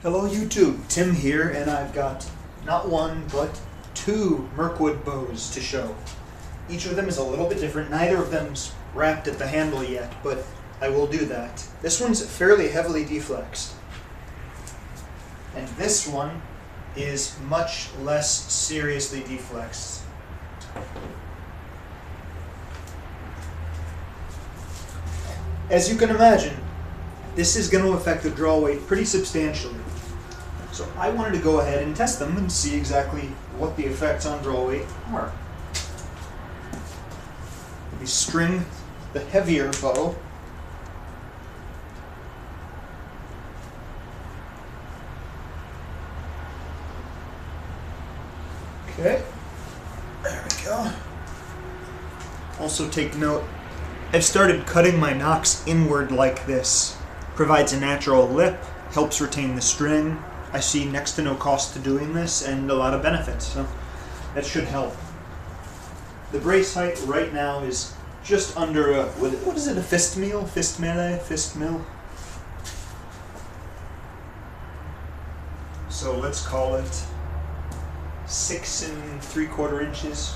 Hello YouTube, Tim here, and I've got not one, but two Mirkwood bows to show. Each of them is a little bit different. Neither of them's wrapped at the handle yet, but I will do that. This one's fairly heavily deflexed. And this one is much less seriously deflexed. As you can imagine, this is going to affect the draw weight pretty substantially. So I wanted to go ahead and test them and see exactly what the effects on draw weight are. We string the heavier bow. Okay, there we go. Also take note, I've started cutting my nocks inward like this. Provides a natural lip, helps retain the string. I see next to no cost to doing this and a lot of benefits, so that should help. The brace height right now is just under a, what is it, a fist meal? Fist melee? Fist mill? So let's call it 6 3/4 inches.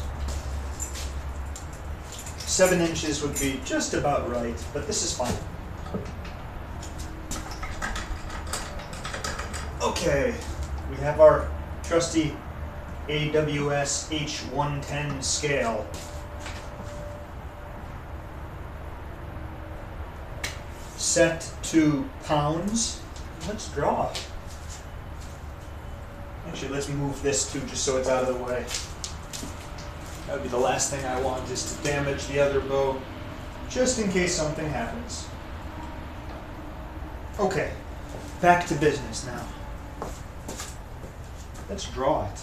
7 inches would be just about right, but this is fine. Okay, we have our trusty AWS H110 scale. Set to pounds. Let's draw. Actually, let's move this too, just so it's out of the way. That would be the last thing I want, is to damage the other bow, just in case something happens. Okay, back to business now. Let's draw it.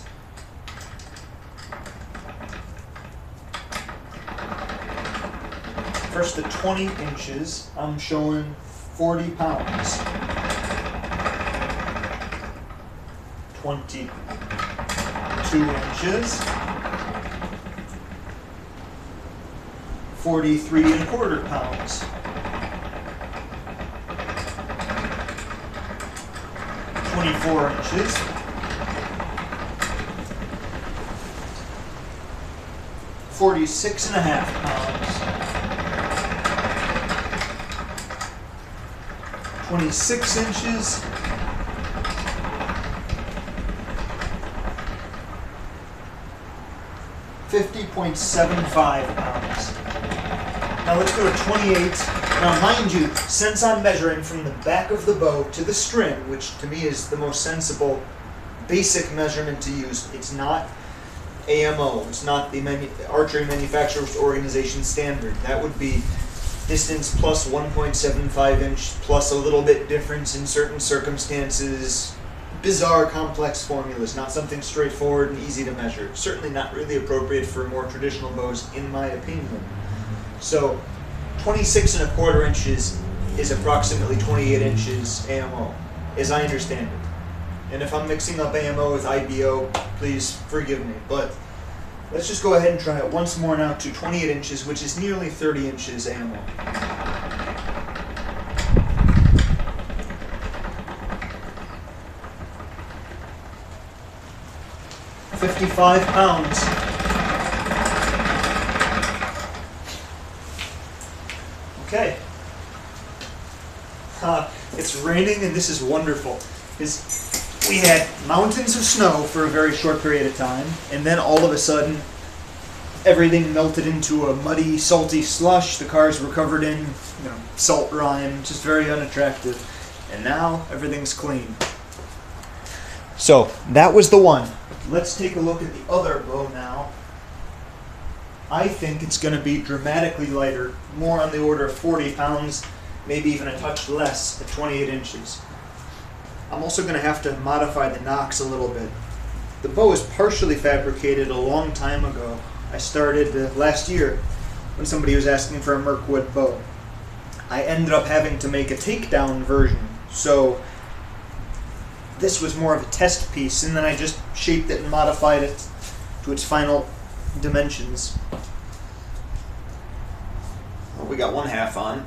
First, the 20 inches, I'm showing 40 pounds. 22 inches, 43 1/4 pounds. 24 inches. 46 1/2 pounds. 26 inches. 50.75 pounds. Now let's go to 28. Now mind you, since I'm measuring from the back of the bow to the string, which to me is the most sensible, basic measurement to use, it's not AMO, it's not the Archery Manufacturers Organization standard. That would be distance plus 1.75 inch plus a little bit difference in certain circumstances. Bizarre, complex formulas, not something straightforward and easy to measure. Certainly not really appropriate for more traditional bows, in my opinion. So 26 1/4 inches is approximately 28 inches AMO, as I understand it. And if I'm mixing up AMO with IBO, please forgive me. But let's just go ahead and try it once more now to 28 inches, which is nearly 30 inches AMO. 55 pounds. Okay. It's raining and this is wonderful. We had mountains of snow for a very short period of time, and then all of a sudden everything melted into a muddy, salty slush. The cars were covered in salt rime, just very unattractive. And now everything's clean. So that was the one. Let's take a look at the other bow now. I think it's going to be dramatically lighter, more on the order of 40 pounds, maybe even a touch less at 28 inches. I'm also going to have to modify the nocks a little bit. The bow is partially fabricated a long time ago. I started last year when somebody was asking for a Mirkwood bow. I ended up having to make a takedown version, so this was more of a test piece, and then I just shaped it and modified it to its final dimensions. We got 1/2 on.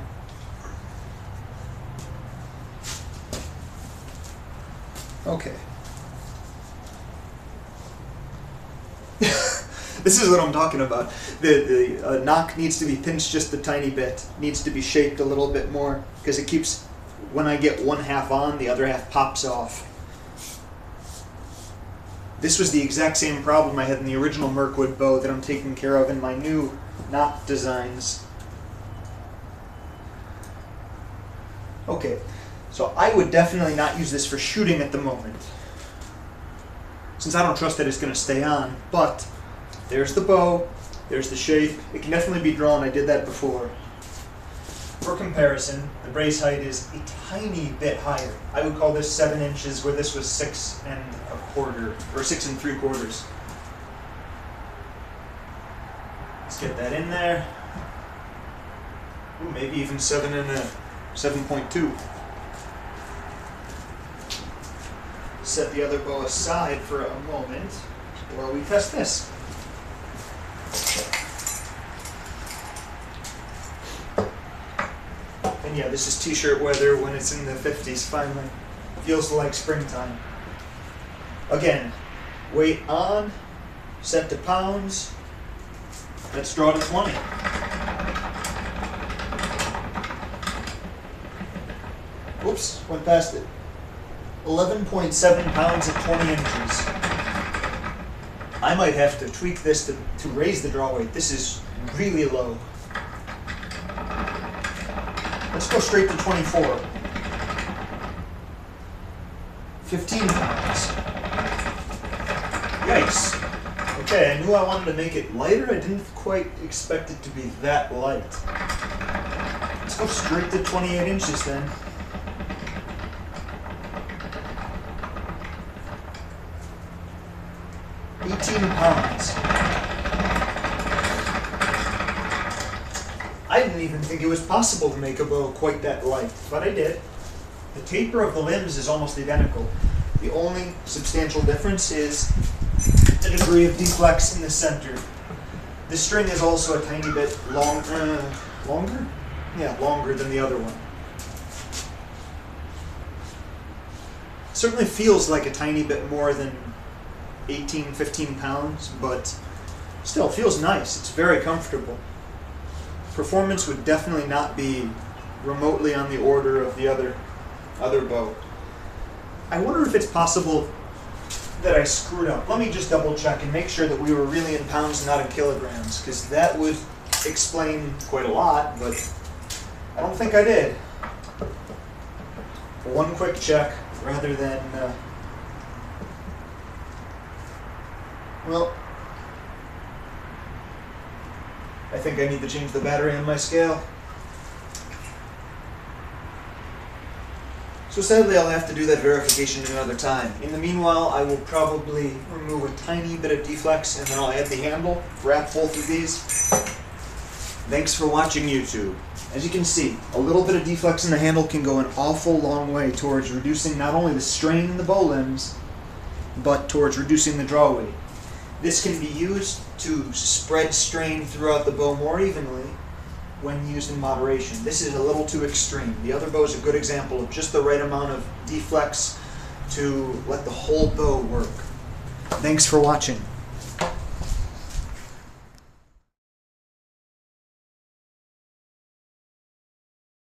Okay. This is what I'm talking about. The knock needs to be pinched just a tiny bit. Needs to be shaped a little bit more because it keeps, when I get one half on, the other half pops off. This was the exact same problem I had in the original Mirkwood bow that I'm taking care of in my new knock designs. Okay, so I would definitely not use this for shooting at the moment, since I don't trust that it's going to stay on, but there's the bow, there's the shape. It can definitely be drawn. I did that before. For comparison, the brace height is a tiny bit higher. I would call this 7 inches, where this was 6 1/4, or 6 3/4. Let's get that in there. Ooh, maybe even 7.2. Set the other bow aside for a moment while we test this. And yeah, this is t-shirt weather when it's in the 50s finally. Feels like springtime. Again, weight on, set to pounds. Let's draw to 20. Oops, went past it. 11.7 pounds at 20 inches. I might have to tweak this to raise the draw weight. This is really low. Let's go straight to 24. 15 pounds. Yikes. Okay, I knew I wanted to make it lighter. I didn't quite expect it to be that light. Let's go straight to 28 inches then. £18. I didn't even think it was possible to make a bow quite that light, but I did. The taper of the limbs is almost identical. The only substantial difference is the degree of deflex in the center. This string is also a tiny bit longer? Yeah, longer than the other one. Certainly feels like a tiny bit more than 15 pounds, but still feels nice. It's very comfortable. Performance would definitely not be remotely on the order of the other bow. I wonder if it's possible that I screwed up. Let me just double check and make sure that we were really in pounds and not in kilograms, because that would explain quite a lot, but I don't think I did. One quick check rather than well, I think I need to change the battery on my scale. So sadly, I'll have to do that verification another time. In the meanwhile, I will probably remove a tiny bit of deflex, and then I'll add the handle, wrap both of these. Thanks for watching, YouTube. As you can see, a little bit of deflex in the handle can go an awful long way towards reducing not only the strain in the bow limbs, but towards reducing the draw weight. This can be used to spread strain throughout the bow more evenly when used in moderation. This is a little too extreme. The other bow is a good example of just the right amount of deflex to let the whole bow work. Thanks for watching.